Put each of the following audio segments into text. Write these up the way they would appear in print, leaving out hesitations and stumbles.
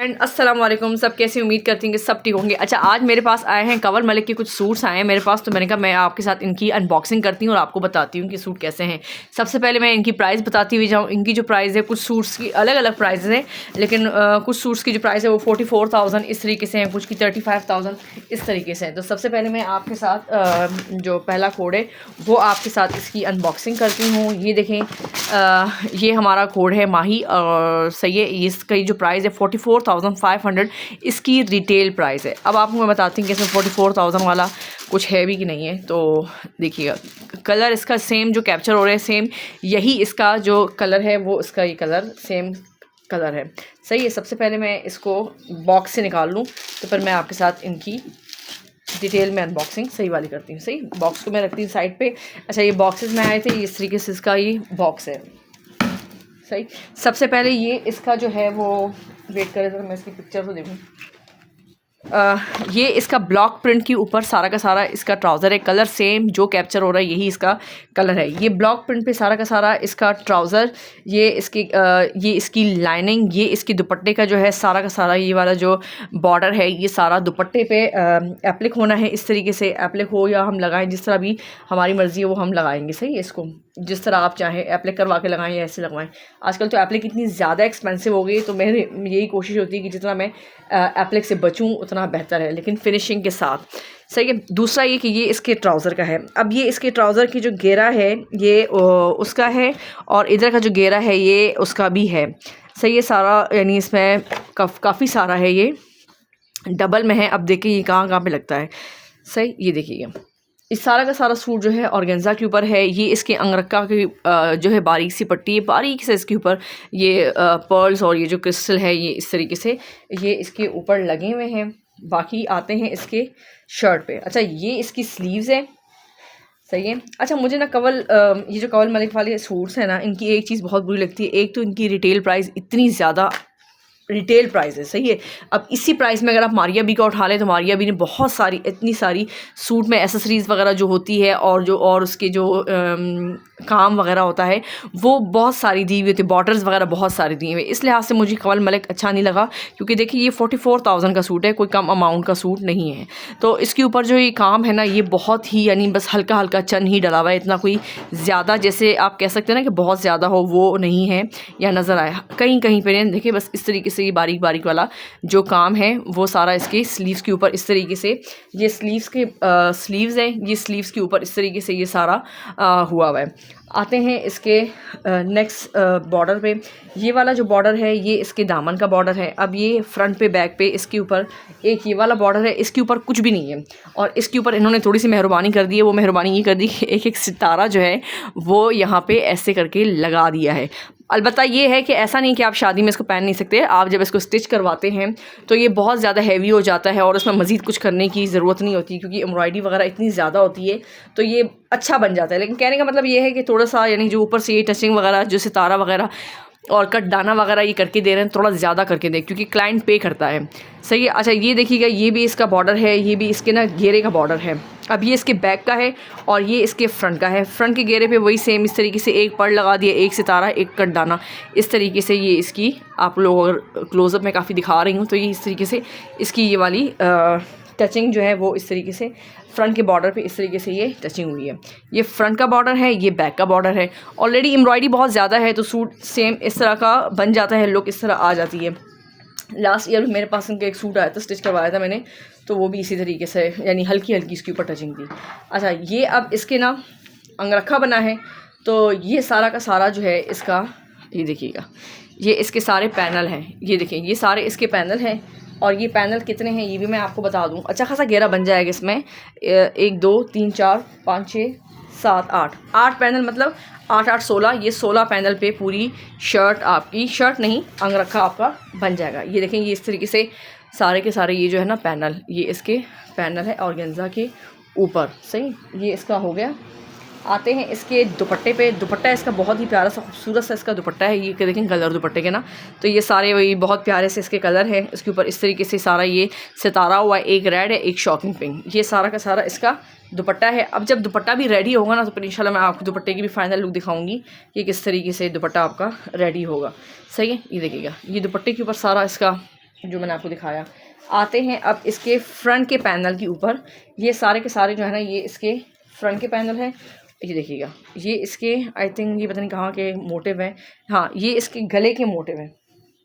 Friend अस्सलाम वालेकुम। सब कैसे उम्मीद करती हैं कि सब ठीक होंगे। अच्छा, आज मेरे पास आए हैं कंवल मलिक के कुछ सूट्स आए हैं मेरे पास, तो मैंने कहा मैं आपके साथ इनकी अनबॉक्सिंग करती हूँ और आपको बताती हूँ कि सूट कैसे हैं। सबसे पहले मैं इनकी प्राइस बताती हुई जाऊँ। इनकी जो प्राइस है, कुछ सूट्स की अलग अलग प्राइस हैं, लेकिन कुछ सूट्स की जो प्राइस है वो 44,000 इस तरीके से हैं, कुछ की 35,000 इस तरीके से हैं। तो सबसे पहले मैं आपके साथ जो पहला कोड है वो आपके साथ इसकी अनबॉक्सिंग करती हूँ। ये देखें, ये हमारा कोड है माही और सही है। इसका जो प्राइस है 44,500 इसकी रिटेल प्राइस है। अब आपको मैं बताती हूँ कि इसमें 44,000 वाला कुछ है भी कि नहीं है। तो देखिएगा, कलर इसका सेम जो कैप्चर हो रहा है, सेम यही इसका जो कलर है वो इसका ये कलर सेम कलर है। सही है। सबसे पहले मैं इसको बॉक्स से निकाल लूँ तो फिर मैं आपके साथ इनकी डिटेल में अनबॉक्सिंग सही वाली करती हूँ। सही, बॉक्स को मैं रखती हूँ साइड पे। अच्छा, ये बॉक्सेस में आए थे, इस तरीके से इसका ये बॉक्स है। सही, सबसे पहले ये इसका जो है वो वेट करें तो मैं इसकी पिक्चर तो देखूँ। ये इसका ब्लॉक प्रिंट के ऊपर सारा का सारा इसका ट्राउज़र है। कलर सेम जो कैप्चर हो रहा है यही इसका कलर है। ये ब्लॉक प्रिंट पे सारा का सारा इसका ट्राउज़र, ये इसकी लाइनिंग, ये इसकी दुपट्टे का जो है सारा का सारा ये वाला जो बॉर्डर है ये सारा दुपट्टे पे एप्लिक होना है। इस तरीके से एप्लिक हो या हम लगाएं, जिस तरह भी हमारी मर्ज़ी है वो हम लगाएंगे। सही है, इसको जिस तरह आप चाहें एप्लिक करवा के लगाएं या ऐसे लगवाएं। आजकल तो एप्लिक इतनी ज़्यादा एक्सपेंसिव हो गई, तो मेरी यही कोशिश होती है कि जितना मैं एप्लिक से बचूं उतना बेहतर है, लेकिन फिनिशिंग के साथ। सही है। दूसरा ये कि ये इसके ट्राउज़र का है। अब ये इसके ट्राउज़र की जो घेरा है ये उसका है, और इधर का जो घेरा है ये उसका भी है। सही है। सारा यानी इसमें काफ़ी सारा है, ये डबल में है। अब देखिए ये कहाँ कहाँ पे लगता है। सही, ये देखिएगा, इस सारा का सारा सूट जो है ऑर्गेन्जा के ऊपर है। ये इसके अंगरक्का की जो है बारीक सी पट्टी है, बारीक से इसके ऊपर ये पर्ल्स और ये जो क्रिस्टल है ये इस तरीके से ये इसके ऊपर लगे हुए हैं। बाकी आते हैं इसके शर्ट पे। अच्छा, ये इसकी स्लीव्स है। सही है। अच्छा, मुझे ना ये जो कंवल मलिक वाले सूट्स हैं ना, इनकी एक चीज़ बहुत बुरी लगती है। एक तो इनकी रिटेल प्राइस इतनी ज़्यादा रिटेल प्राइस है। सही है। अब इसी प्राइस में अगर आप मारिया बी का उठा लें तो मारिया बी ने बहुत सारी इतनी सारी सूट में एसेसरीज़ वगैरह जो होती है और उसके जो काम वगैरह होता है वो बहुत सारी दी हुई होती है, बॉर्डर्स वगैरह बहुत सारी दी हुई। इस लिहाज से मुझे कंवल मलिक अच्छा नहीं लगा, क्योंकि देखिए ये 44,000 का सूट है, कोई कम अमाउंट का सूट नहीं है। तो इसके ऊपर जो ये काम है ना ये बहुत ही यानी बस हल्का हल्का चन ही डला हुआ है, इतना कोई ज़्यादा जैसे आप कह सकते हैं ना कि बहुत ज़्यादा हो वो नहीं है या नज़र आया कहीं कहीं पर। देखिए बस इस तरीके से ये बारीक बारीक वाला जो काम है वो सारा इसके स्लीव्स के ऊपर इस तरीके से, ये स्लीव्स हैं, ये स्लीव्स के ऊपर इस तरीके से ये सारा हुआ हुआ है। आते हैं इसके नेक्स्ट बॉर्डर पे। ये वाला जो बॉर्डर है ये इसके दामन का बॉर्डर है। अब ये फ्रंट पे बैक पे इसके ऊपर एक ये वाला बॉर्डर है, इसके ऊपर कुछ भी नहीं है, और इसके ऊपर इन्होंने थोड़ी सी मेहरबानी कर दी है। वो मेहरबानी ये कर दी कि एक एक सितारा जो है वो यहाँ पे ऐसे करके लगा दिया है। अलबत्ता ये है कि ऐसा नहीं कि आप शादी में इसको पहन नहीं सकते। आप जब इसको स्टिच करवाते हैं तो ये बहुत ज़्यादा हैवी हो जाता है और उसमें मज़ीद कुछ करने की ज़रूरत नहीं होती, क्योंकि एम्ब्रॉयडरी वगैरह इतनी ज़्यादा होती है तो ये अच्छा बन जाता है। लेकिन कहने का मतलब ये है कि थोड़ा सा यानी जो ऊपर से ये टचिंग वगैरह जो सितारा वगैरह और कट दाना वगैरह ये करके दे रहे हैं, थोड़ा ज़्यादा करके दें, क्योंकि क्लाइंट पे करता है। सही है। अच्छा, ये देखिएगा, ये भी इसका बॉर्डर है, ये भी इसके ना घेरे का बॉर्डर है। अब ये इसके बैक का है और ये इसके फ्रंट का है। फ्रंट के घेरे पे वही सेम इस तरीके से एक पर्ल लगा दिया, एक सितारा, एक कट दाना, इस तरीके से ये इसकी आप लोग अगर क्लोज़अप में काफ़ी दिखा रही हूँ तो ये इस तरीके से इसकी ये वाली टचिंग जो है वो इस तरीके से फ्रंट के बॉर्डर पे इस तरीके से ये टचिंग हुई है। ये फ्रंट का बॉर्डर है, ये बैक का बॉर्डर है। ऑलरेडी एम्ब्रॉयडरी बहुत ज़्यादा है तो सूट सेम इस तरह का बन जाता है, लुक इस तरह आ जाती है। लास्ट ईयर मेरे पास उनका एक सूट आया था, स्टिच करवाया था मैंने, तो वो भी इसी तरीके से यानी हल्की हल्की इसके ऊपर टचिंग थी। अच्छा, ये अब इसके ना अंगरखा बना है, तो ये सारा का सारा जो है इसका ये देखिएगा, ये इसके सारे पैनल हैं। ये देखें, ये सारे इसके पैनल हैं, और ये पैनल कितने हैं ये भी मैं आपको बता दूं। अच्छा खासा घेरा बन जाएगा इसमें। 1 2 3 4 5 6 7 8 पैनल, मतलब 8 8 16। ये 16 पैनल पे पूरी शर्ट, आपकी शर्ट नहीं अंगरखा आपका बन जाएगा। ये देखें, ये इस तरीके से सारे के सारे ये जो है ना पैनल, ये इसके पैनल है ऑर्गेन्जा के ऊपर। सही, ये इसका हो गया। आते हैं इसके दुपट्टे पे। दुपट्टा इसका बहुत ही प्यारा सा खूबसूरत सा इसका दुपट्टा है। ये देखें कलर दुपट्टे के ना, तो ये सारे वही बहुत प्यारे से इसके कलर है। इसके ऊपर इस तरीके से सारा ये सितारा हुआ है, एक रेड है एक शॉकिंग पिंक, ये सारा का सारा इसका दुपट्टा है। अब जब दुपट्टा भी रेडी होगा ना तो फिर इंशाल्लाह मैं आपको दुपट्टे की भी फाइनल लुक दिखाऊंगी कि किस तरीके से दुपट्टा आपका रेडी होगा। सही है। ये देखिएगा, ये दुपट्टे के ऊपर सारा इसका जो मैंने आपको दिखाया। आते हैं अब इसके फ्रंट के पैनल के ऊपर। ये सारे के सारे जो है ना ये इसके फ्रंट के पैनल हैं। ये देखिएगा, ये इसके आई थिंक ये पता नहीं कहाँ के मोटिव हैं। हाँ, ये इसके गले के मोटिव हैं,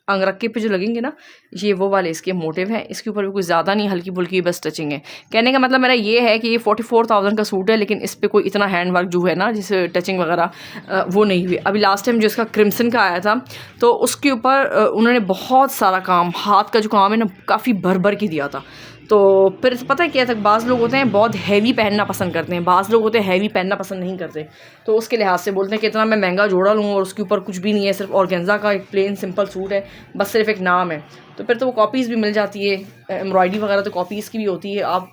अंगरखे पे जो लगेंगे ना, ये वो वाले इसके मोटिव हैं। इसके ऊपर भी कुछ ज़्यादा नहीं, हल्की फुल्की बस टचिंग है। कहने का मतलब मेरा ये है कि ये 44,000 का सूट है, लेकिन इस पर कोई इतना हैंड वर्क जो है ना, जिसे टचिंग वगैरह वो नहीं हुई। अभी लास्ट टाइम जो इसका क्रिम्सन का आया था, तो उसके ऊपर उन्होंने बहुत सारा काम, हाथ का जो काम है ना, काफ़ी भर भर के दिया था। तो फिर पता है क्या था, बाज़ लोग होते हैं बहुत हैवी पहनना पसंद करते हैं, बाज़ लोग होते हैं हैवी पहनना पसंद नहीं करते। तो उसके लिहाज से बोलते हैं कि इतना मैं महंगा जोड़ा लूँ और उसके ऊपर कुछ भी नहीं है, सिर्फ ऑर्गेन्जा का एक प्लेन सिंपल सूट है, बस सिर्फ एक नाम है। तो फिर तो वो कॉपीज़ भी मिल जाती है, एम्ब्रॉयडरी वगैरह तो कॉपीज़ की भी होती है। आप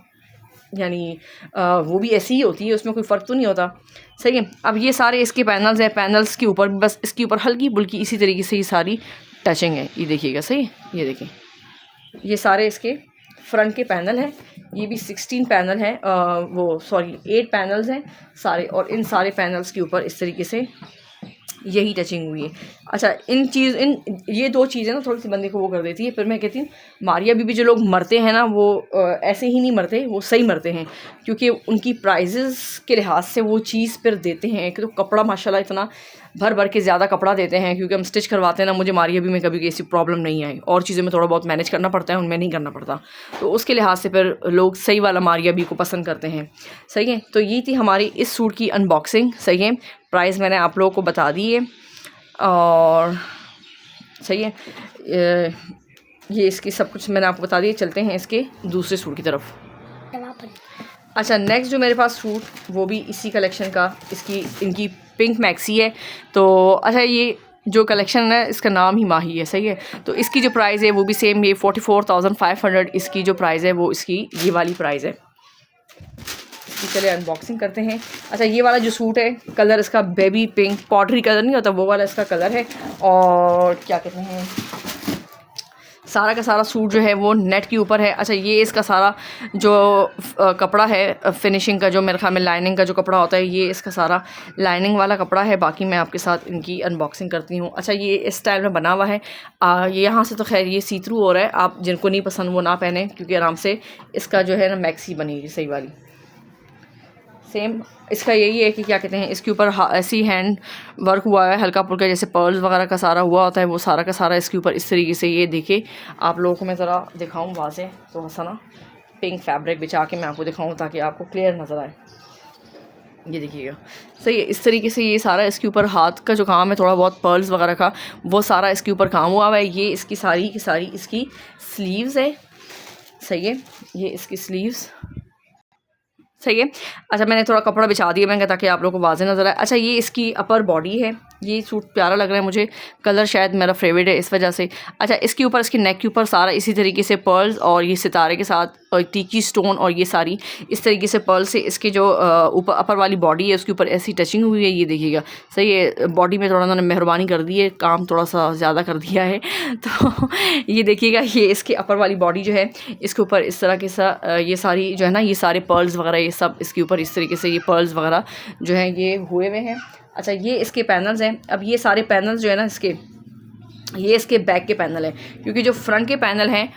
यानी वो भी ऐसी ही होती है, उसमें कोई फ़र्क तो नहीं होता। सही है। अब ये सारे इसके पैनल्स हैं, पैनल्स के ऊपर भी बस इसके ऊपर हल्की फुल्की इसी तरीके से ये सारी टचिंग है। ये देखिएगा, सही है, ये देखिए, ये सारे इसके फ्रंट के पैनल हैं। ये भी 16 पैनल हैं, वो सॉरी 8 पैनल्स हैं सारे, और इन सारे पैनल्स के ऊपर इस तरीके से यही टचिंग हुई है। अच्छा, इन ये दो चीज़ें ना थोड़ी सी बंदे को वो कर देती है। फिर मैं कहती हूँ मारिया बीबी जो लोग मरते हैं ना, वो ऐसे ही नहीं मरते, वो सही मरते हैं, क्योंकि उनकी प्राइजेस के लिहाज से वो चीज़ फिर देते हैं कि तो कपड़ा माशाल्लाह इतना भर भर के ज़्यादा कपड़ा देते हैं, क्योंकि हम स्टिच करवाते हैं ना। मुझे मारिया बीबी में कभी ऐसी प्रॉब्लम नहीं आई, और चीज़ें में थोड़ा बहुत मैनेज करना पड़ता है, उनमें नहीं करना पड़ता। तो उसके लिहाज से फिर लोग सही वाला मारिया बीबी को पसंद करते हैं। सही है। तो ये थी हमारी इस सूट की अनबॉक्सिंग। सही है। प्राइस मैंने आप लोगों को बता दी है, और सही है, ये इसकी सब कुछ मैंने आपको बता दिया। चलते हैं इसके दूसरे सूट की तरफ। अच्छा, नेक्स्ट जो मेरे पास सूट, वो भी इसी कलेक्शन का, इनकी पिंक मैक्सी है। तो अच्छा, ये जो कलेक्शन है इसका नाम ही माही है। सही है। तो इसकी जो प्राइस है वो भी सेम, ये 44,500 इसकी जो प्राइस है वो इसकी ये वाली प्राइस है। चलिए अनबॉक्सिंग करते हैं। अच्छा, ये वाला जो सूट है, कलर इसका बेबी पिंक, पाउडरी कलर नहीं होता वो वाला इसका कलर है। और क्या कहते हैं, सारा का सारा सूट जो है वो नेट के ऊपर है। अच्छा, ये इसका सारा जो कपड़ा है फिनिशिंग का, जो मेरे ख्याल में लाइनिंग का जो कपड़ा होता है, ये इसका सारा लाइनिंग वाला कपड़ा है। बाकी मैं आपके साथ इनकी अनबॉक्सिंग करती हूँ। अच्छा, ये इस स्टाइल में बना हुआ है। ये यहाँ से तो खैर ये सी थ्रू हो रहा है, आप जिनको नहीं पसंद वो ना पहने, क्योंकि आराम से इसका जो है ना मैक्सी बनेगी सही वाली। सेम इसका यही है कि क्या कहते हैं, इसके ऊपर ऐसी हैंड वर्क हुआ है हल्का फुल्का, जैसे पर्ल्स वगैरह का सारा हुआ होता है, वो सारा का सारा इसके ऊपर इस तरीके से। ये देखिए, आप लोगों को मैं ज़रा दिखाऊं वाज़े, तो हंसा ना पिंक फैब्रिक बिछा के मैं आपको दिखाऊं ताकि आपको क्लियर नज़र आए। ये देखिएगा, सही है। इस तरीके से ये सारा इसके ऊपर हाथ का जो काम है, थोड़ा बहुत पर्ल्स वगैरह का, वो सारा इसके ऊपर काम हुआ है। ये इसकी सारी की सारी इसकी स्लीव्स है। सही है, ये इसकी स्लीव्स। सही है। अच्छा, मैंने थोड़ा कपड़ा बिछा दिया मैंने, ताकि आप लोगों को वाज़े नज़र आए। अच्छा, ये इसकी अपर बॉडी है। ये सूट प्यारा लग रहा है मुझे, कलर शायद मेरा फेवरेट है इस वजह से। अच्छा, इसके ऊपर, इसके नेक के ऊपर सारा इसी तरीके से पर्ल्स और ये सितारे के साथ और टीकी स्टोन, और ये सारी इस तरीके से पर्ल से इसके जो ऊपर अपर वाली बॉडी है उसके ऊपर ऐसी टचिंग हुई है। ये देखिएगा, सही है। बॉडी में थोड़ा उन्होंने मेहरबानी कर दी है, काम थोड़ा सा ज़्यादा कर दिया है। तो ये देखिएगा, ये इसके अपर वाली बॉडी जो है, इसके ऊपर इस तरह के ये सारी जो है ना, ये सारे पर्ल्स वगैरह, ये सब इसके ऊपर इस तरीके से ये पर्ल्स वगैरह जो हैं ये हुए हुए हैं। अच्छा, ये इसके पैनल्स हैं। अब ये सारे पैनल्स जो है ना इसके, ये इसके बैक के पैनल हैं, क्योंकि जो फ्रंट के पैनल हैं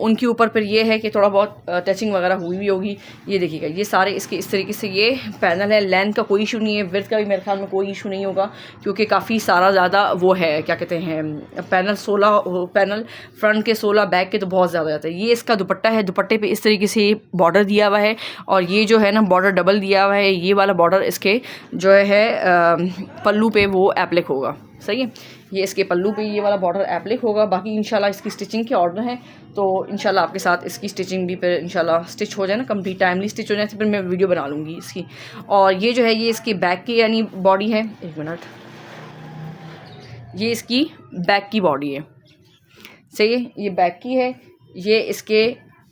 उनके ऊपर फिर ये है कि थोड़ा बहुत टचिंग वगैरह हुई भी होगी। ये देखिएगा, ये सारे इसके इस तरीके से ये पैनल है। लेंथ का कोई इशू नहीं है, विड्थ का भी मेरे ख्याल में कोई इशू नहीं होगा, क्योंकि काफ़ी सारा ज़्यादा वो है, क्या कहते हैं, पैनल 16 पैनल फ्रंट के, 16 बैक के, तो बहुत ज़्यादा जाता है। ये इसका दुपट्टा है, दुपट्टे पे इस तरीके से बॉर्डर दिया हुआ है, और ये जो है ना बॉर्डर डबल दिया हुआ है। ये वाला बॉर्डर इसके जो है पल्लू पे वो एप्लिक होगा। सही है, ये इसके पल्लू पे ये वाला बॉर्डर एप्लिक होगा। बाकी इंशाल्लाह इसकी स्टिचिंग के ऑर्डर हैं, तो इंशाल्लाह आपके साथ इसकी स्टिचिंग भी फिर इंशाल्लाह स्टिच हो जाए ना, कंप्लीट टाइमली स्टिच हो जाए, तो फिर मैं वीडियो बना लूँगी इसकी। और ये जो है ये इसकी बैक की यानी बॉडी है। एक मिनट, ये इसकी बैक की बॉडी है। सही है, ये बैक की है। ये इसके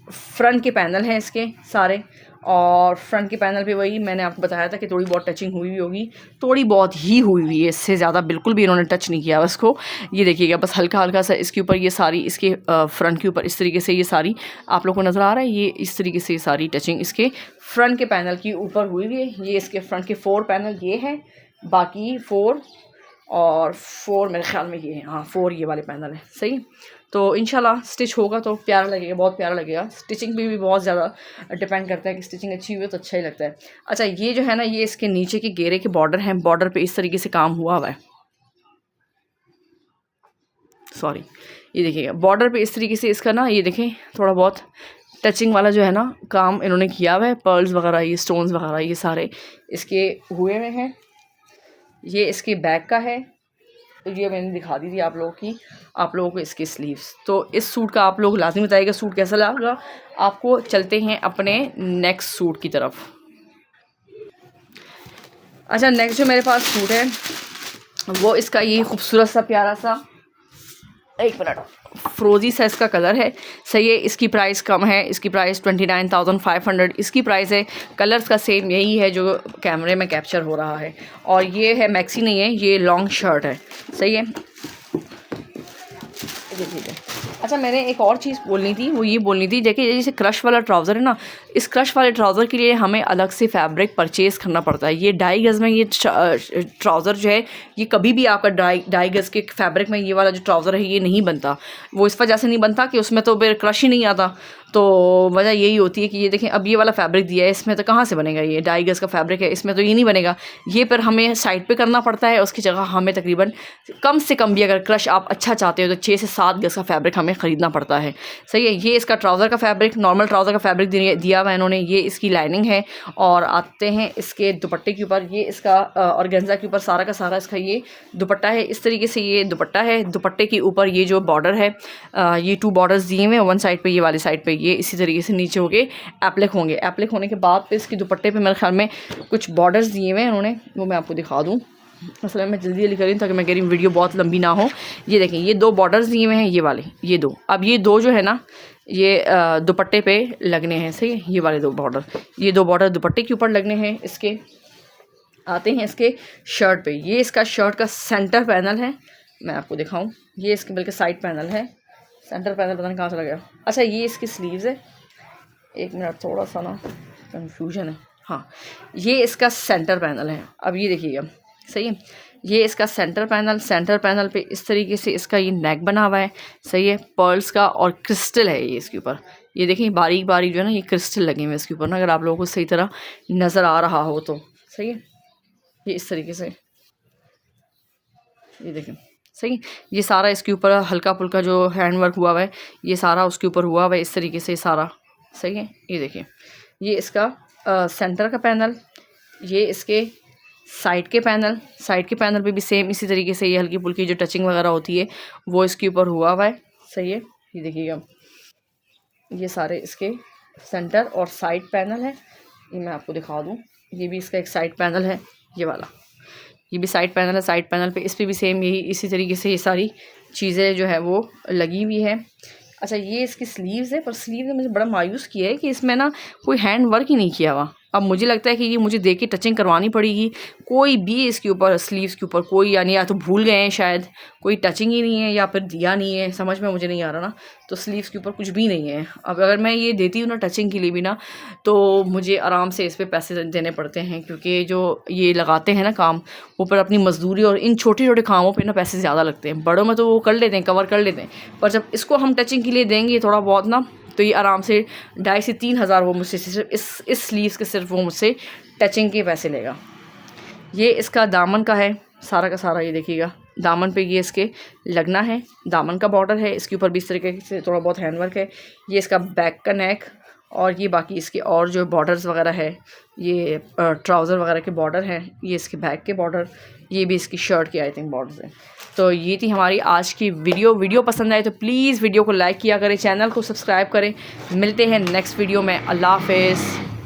फ्रंट के पैनल हैं इसके सारे, और फ्रंट के पैनल पे वही मैंने आपको बताया था कि थोड़ी बहुत टचिंग हुई हुई होगी, थोड़ी बहुत ही हुई हुई है, इससे ज़्यादा बिल्कुल भी इन्होंने टच नहीं किया उसको। ये देखिएगा, बस हल्का हल्का सा इसके ऊपर ये सारी इसके फ्रंट के ऊपर इस तरीके से ये सारी आप लोगों को नज़र आ रहा है, ये इस तरीके से सारी टचिंग इसके फ्रंट के पैनल की ऊपर हुई हुई है। ये इसके फ्रंट के 4 पैनल ये हैं, बाकी 4 और 4 मेरे ख्याल में ये हैं, हाँ 4 ये वाले पैनल हैं। सही, तो इंशाल्लाह स्टिच होगा तो प्यारा लगेगा, बहुत प्यारा लगेगा। स्टिचिंग पे भी बहुत ज़्यादा डिपेंड करता है कि स्टिचिंग अच्छी हुई तो अच्छा ही लगता है। अच्छा, ये जो है ना, ये इसके नीचे के घेरे के बॉर्डर हैं, बॉर्डर पे इस तरीके से काम हुआ हुआ है, सॉरी, ये देखिएगा बॉर्डर पे इस तरीके से इसका ना, ये देखें थोड़ा बहुत टचिंग वाला जो है ना काम इन्होंने किया हुआ है। पर्ल्स वगैरह, ये स्टोन्स वगैरह, ये सारे इसके हुए हुए हैं। ये इसके बैक का है, तो ये मैंने दिखा दी थी आप लोगों को इसकी स्लीव्स। तो इस सूट का आप लोग लाजमी बताइएगा सूट कैसा लगा आपको। चलते हैं अपने नेक्स्ट सूट की तरफ। अच्छा, नेक्स्ट जो मेरे पास सूट है वो इसका ये खूबसूरत सा प्यारा सा, एक मिनट, फ्रोजी सा इसका कलर है, सही है। इसकी प्राइस कम है, इसकी प्राइस 29,500 इसकी प्राइस है। कलर्स का सेम यही है जो कैमरे में कैप्चर हो रहा है। और ये है मैक्सी नहीं है, ये लॉन्ग शर्ट है, सही है। ठीक है। अच्छा, मैंने एक और चीज़ बोलनी थी, वो ये बोलनी थी, देखिए जैसे क्रश वाला ट्राउज़र है ना, इस क्रश वाले ट्राउज़र के लिए हमें अलग से फैब्रिक परचेज़ करना पड़ता है। ये 2.5 गज़ में ये ट्राउज़र जो है, ये कभी भी आपका 2.5 गज़ के फैब्रिक में ये वाला जो ट्राउज़र है ये नहीं बनता। वो इस वजह से नहीं बनता कि उसमें तो फिर क्रश ही नहीं आता। तो वजह यही होती है कि ये देखें, अब ये वाला फैब्रिक दिया है, इसमें तो कहाँ से बनेगा, ये 2.5 गज़ का फैब्रिक है, इसमें तो ये नहीं बनेगा। ये पर हमें साइड पे करना पड़ता है, उसकी जगह हमें तकरीबन कम से कम भी अगर क्रश आप अच्छा चाहते हो तो 6 से 7 गज़ का फैब्रिक हमें ख़रीदना पड़ता है, सही है। ये इसका ट्राउज़र का फैब्रिक, नॉर्मल ट्राउज़र का फैब्रिक दिया हुआ है इन्होंने। ये इसकी लाइनिंग है। और आते हैं इसके दुपट्टे के ऊपर, ये इसका ऑर्गेन्जा के ऊपर सारा का सारा इसका ये दुपट्टा है। इस तरीके से ये दुपट्टा है। दुपट्टे के ऊपर ये जो बॉर्डर है, ये 2 बॉर्डर्स दिए हुए हैं, वन साइड पे, ये वाली साइड पे, ये इसी तरीके से नीचे होके एप्लिक होंगे। एप्लिक होने के बाद फिर इसके दुपट्टे पे मेरे ख्याल में कुछ बॉर्डर्स दिए हुए हैं उन्होंने, वो मैं आपको दिखा दूँ। असल में मैं जल्दी जल्दी करी ताकि मैं कह रही हूँ वीडियो बहुत लंबी ना हो। ये देखें, ये 2 बॉर्डर्स दिए हुए हैं, ये वाले, ये 2। अब ये 2 जो है ना, ये दुपट्टे पे लगने हैं, सही है। ये वाले 2 बॉर्डर, ये 2 बॉर्डर दुपट्टे के ऊपर लगने हैं इसके। आते हैं इसके शर्ट पे। ये इसका शर्ट का सेंटर पैनल है, मैं आपको दिखाऊं। ये इसके बल्कि साइड पैनल है, सेंटर पैनल पता नहीं कहाँ चला गया। अच्छा, ये इसकी स्लीव्स है, एक मिनट, थोड़ा सा ना कन्फ्यूजन है। हाँ, ये इसका सेंटर पैनल है। अब ये देखिएगा, सही है। ये इसका सेंटर पैनल पे इस तरीके से इसका ये नेक बना हुआ है, सही है। पर्ल्स का और क्रिस्टल है ये इसके ऊपर, ये देखें बारीक बारीक जो है ना, ये क्रिस्टल लगे हुए इसके ऊपर ना, अगर आप लोगों को सही तरह नज़र आ रहा हो तो, सही है। ये इस तरीके से, ये देखें, सही। ये सारा इसके ऊपर हल्का फुल्का जो हैंड वर्क हुआ हुआ है, ये सारा उसके ऊपर हुआ हुआ है इस तरीके से सारा, सही है। ये देखिए, ये इसका सेंटर का पैनल, ये इसके साइड के पैनल पे भी सेम इसी तरीके से ये हल्की फुल्की जो टचिंग वगैरह होती है वो इसके ऊपर हुआ हुआ है, सही है। ये देखिएगा, ये सारे इसके सेंटर और साइड पैनल है। ये मैं आपको दिखा दूँ, ये भी इसका एक साइड पैनल है, ये वाला, ये भी साइड पैनल है। साइड पैनल पे इस पे भी सेम यही इसी तरीके से ये सारी चीज़ें जो है वो लगी हुई है। अच्छा, ये इसकी स्लीव्स है, पर स्लीव ने मुझे बड़ा मायूस किया है कि इसमें ना कोई हैंड वर्क ही नहीं किया हुआ। अब मुझे लगता है कि ये मुझे देख के टचिंग करवानी पड़ेगी। कोई भी इसके ऊपर स्लीव्स के ऊपर कोई, यानी या तो भूल गए हैं शायद, कोई टचिंग ही नहीं है, या फिर दिया नहीं है, समझ में मुझे नहीं आ रहा ना। तो स्लीव्स के ऊपर कुछ भी नहीं है। अब अगर मैं ये देती हूँ ना टचिंग के लिए भी ना, तो मुझे आराम से इस पर पैसे देने पड़ते हैं, क्योंकि जो ये लगाते हैं ना काम, वो पर अपनी मजदूरी और इन छोटे छोटे कामों पर ना पैसे ज़्यादा लगते हैं। बड़ों में तो वो कर लेते हैं, कवर कर लेते हैं, पर जब इसको हम टचिंग के लिए देंगे थोड़ा बहुत ना, तो ये आराम से 2,500 से 3,000 वो मुझसे सिर्फ इस स्लीव्स के सिर्फ वो मुझसे टचिंग के पैसे लेगा। ये इसका दामन का है सारा का सारा, ये देखिएगा दामन पे ये इसके लगना है, दामन का बॉर्डर है, इसके ऊपर भी इस तरीके से थोड़ा बहुत हैंडवर्क है। ये इसका बैक का नेक, और ये बाकी इसके और जो बॉर्डर्स वगैरह है, ये ट्राउज़र वगैरह के बॉर्डर हैं, ये इसके बैक के बॉर्डर, ये भी इसकी शर्ट के आई थिंक बॉर्डर्स हैं। तो ये थी हमारी आज की वीडियो पसंद आए तो प्लीज़ वीडियो को लाइक किया करें, चैनल को सब्सक्राइब करें। मिलते हैं नेक्स्ट वीडियो में। अल्लाह हाफ़िज़।